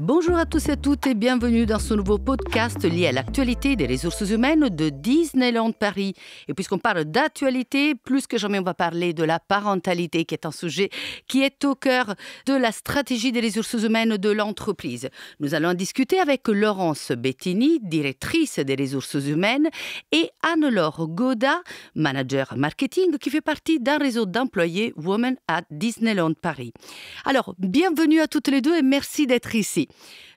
Bonjour à tous et à toutes et bienvenue dans ce nouveau podcast lié à l'actualité des ressources humaines de Disneyland Paris. Et puisqu'on parle d'actualité, plus que jamais on va parler de la parentalité qui est un sujet qui est au cœur de la stratégie des ressources humaines de l'entreprise. Nous allons en discuter avec Laurence Bettini, directrice des ressources humaines, et Anne-Laure Gaudat, manager marketing qui fait partie d'un réseau d'employés Women at Disneyland Paris. Alors, bienvenue à toutes les deux et merci d'être ici.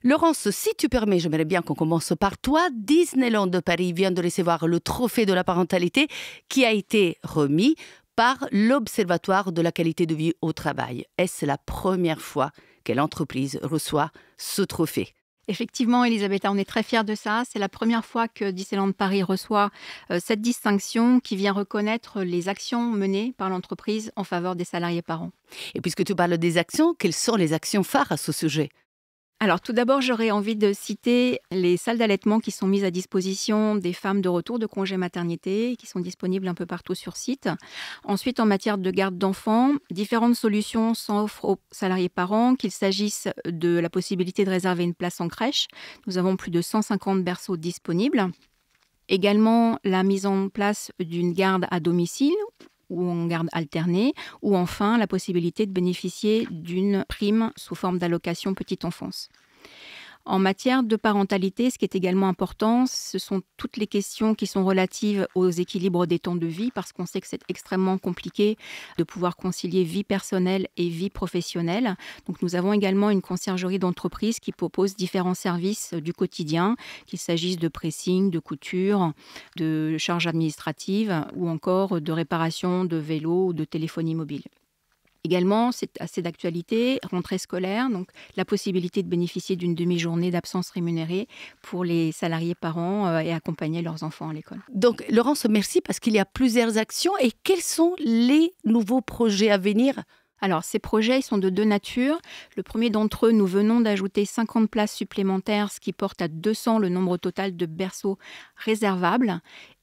Laurence, si tu permets, j'aimerais bien qu'on commence par toi. Disneyland de Paris vient de recevoir le trophée de la parentalité qui a été remis par l'Observatoire de la qualité de vie au travail. Est-ce la première fois que l'entreprise reçoit ce trophée ? Effectivement, Elisabetta, on est très fiers de ça. C'est la première fois que Disneyland Paris reçoit cette distinction qui vient reconnaître les actions menées par l'entreprise en faveur des salariés parents. Et puisque tu parles des actions, quelles sont les actions phares à ce sujet ? Alors tout d'abord, j'aurais envie de citer les salles d'allaitement qui sont mises à disposition des femmes de retour de congé maternité, qui sont disponibles un peu partout sur site. Ensuite, en matière de garde d'enfants, différentes solutions s'offrent aux salariés parents, qu'il s'agisse de la possibilité de réserver une place en crèche. Nous avons plus de 150 berceaux disponibles. Également, la mise en place d'une garde à domicile ou en garde alternée, ou enfin la possibilité de bénéficier d'une prime sous forme d'allocation petite enfance. En matière de parentalité, ce qui est également important, ce sont toutes les questions qui sont relatives aux équilibres des temps de vie, parce qu'on sait que c'est extrêmement compliqué de pouvoir concilier vie personnelle et vie professionnelle. Donc nous avons également une conciergerie d'entreprise qui propose différents services du quotidien, qu'il s'agisse de pressing, de couture, de charges administratives ou encore de réparation de vélos ou de téléphonie mobile. Également, c'est assez d'actualité, rentrée scolaire, donc la possibilité de bénéficier d'une demi-journée d'absence rémunérée pour les salariés parents et accompagner leurs enfants à l'école. Donc, Laurence, merci parce qu'il y a plusieurs actions. Et quels sont les nouveaux projets à venir ? Alors, ces projets ils sont de deux natures. Le premier d'entre eux, nous venons d'ajouter 50 places supplémentaires, ce qui porte à 200 le nombre total de berceaux réservables.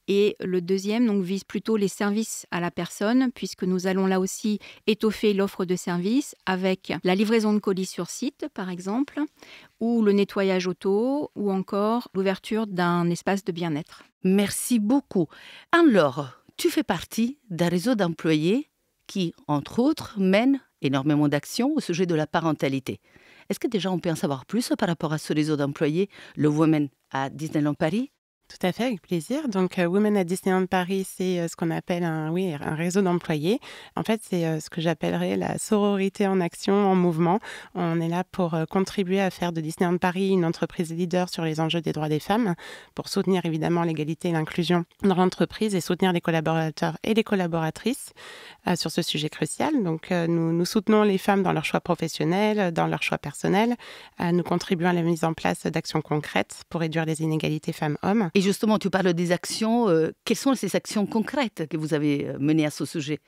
Et le deuxième donc, vise plutôt les services à la personne, puisque nous allons là aussi étoffer l'offre de services avec la livraison de colis sur site, par exemple, ou le nettoyage auto, ou encore l'ouverture d'un espace de bien-être. Merci beaucoup. Anne-Laure, tu fais partie d'un réseau d'employés qui, entre autres, mène énormément d'actions au sujet de la parentalité. Est-ce que déjà on peut en savoir plus par rapport à ce réseau d'employés, le Women à Disneyland Paris ? Tout à fait, avec plaisir. Donc, Women at Disneyland Paris, c'est ce qu'on appelle un réseau d'employés. En fait, c'est ce que j'appellerais la sororité en action, en mouvement. On est là pour contribuer à faire de Disneyland Paris une entreprise leader sur les enjeux des droits des femmes, pour soutenir évidemment l'égalité et l'inclusion dans l'entreprise et soutenir les collaborateurs et les collaboratrices sur ce sujet crucial. Donc, nous soutenons les femmes dans leurs choix professionnels, dans leurs choix personnels. Nous contribuons à la mise en place d'actions concrètes pour réduire les inégalités femmes-hommes. Et justement, tu parles des actions. Quelles sont ces actions concrètes que vous avez menées à ce sujet ?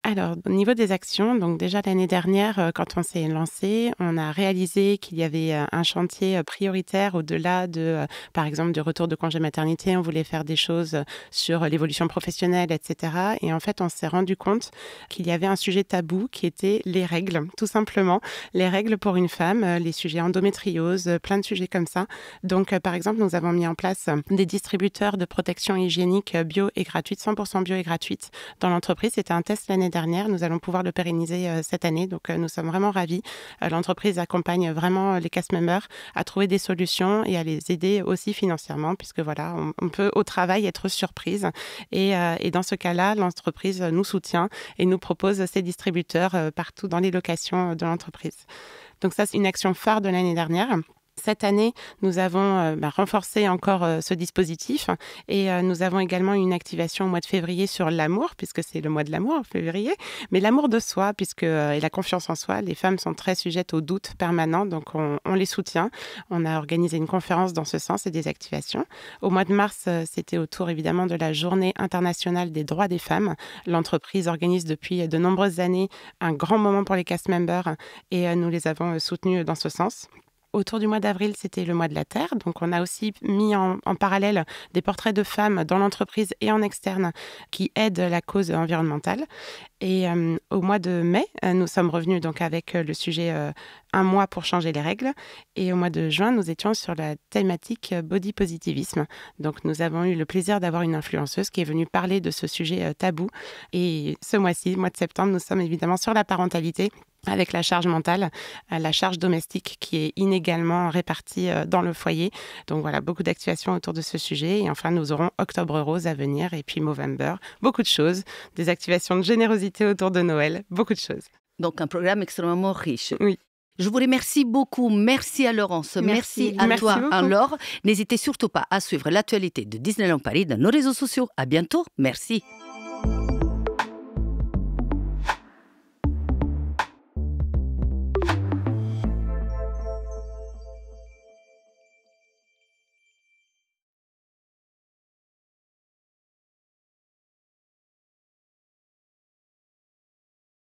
Alors, au niveau des actions, donc déjà l'année dernière, quand on s'est lancé, on a réalisé qu'il y avait un chantier prioritaire au-delà de, par exemple, du retour de congé maternité. On voulait faire des choses sur l'évolution professionnelle, etc. Et en fait, on s'est rendu compte qu'il y avait un sujet tabou qui était les règles, tout simplement. Les règles pour une femme, les sujets endométriose, plein de sujets comme ça. Donc, par exemple, nous avons mis en place des distributeurs de protection hygiénique bio et gratuite, 100% bio et gratuite dans l'entreprise. C'était un test l'année dernière. Nous allons pouvoir le pérenniser cette année. Donc, nous sommes vraiment ravis. L'entreprise accompagne vraiment les cast members à trouver des solutions et à les aider aussi financièrement, puisque voilà, on peut au travail être surprise. Et dans ce cas-là, l'entreprise nous soutient et nous propose ces distributeurs partout dans les locations de l'entreprise. Donc ça, c'est une action phare de l'année dernière. Cette année, nous avons renforcé encore ce dispositif et nous avons également une activation au mois de février sur l'amour, puisque c'est le mois de l'amour en février, mais l'amour de soi, et la confiance en soi. Les femmes sont très sujettes aux doutes permanents, donc on les soutient. On a organisé une conférence dans ce sens et des activations. Au mois de mars, c'était autour évidemment de la Journée internationale des droits des femmes. L'entreprise organise depuis de nombreuses années un grand moment pour les cast members et nous les avons soutenus dans ce sens. autour du mois d'avril, c'était le mois de la Terre. Donc, on a aussi mis en parallèle des portraits de femmes dans l'entreprise et en externe qui aident la cause environnementale. Et au mois de mai, nous sommes revenus donc avec le sujet un mois pour changer les règles. Et au mois de juin, nous étions sur la thématique body positivisme. Donc, nous avons eu le plaisir d'avoir une influenceuse qui est venue parler de ce sujet tabou. Et ce mois-ci, mois de septembre, nous sommes évidemment sur la parentalité avec la charge mentale, la charge domestique qui est inégalement répartie dans le foyer. Donc voilà, beaucoup d'actuations autour de ce sujet. Et enfin, nous aurons Octobre Rose à venir et puis Movember. Beaucoup de choses, des activations de générosité autour de Noël, beaucoup de choses. Donc un programme extrêmement riche. Oui. Je vous remercie beaucoup. Merci à Laurence. Merci à toi, Laure. N'hésitez surtout pas à suivre l'actualité de Disneyland Paris dans nos réseaux sociaux. À bientôt. Merci.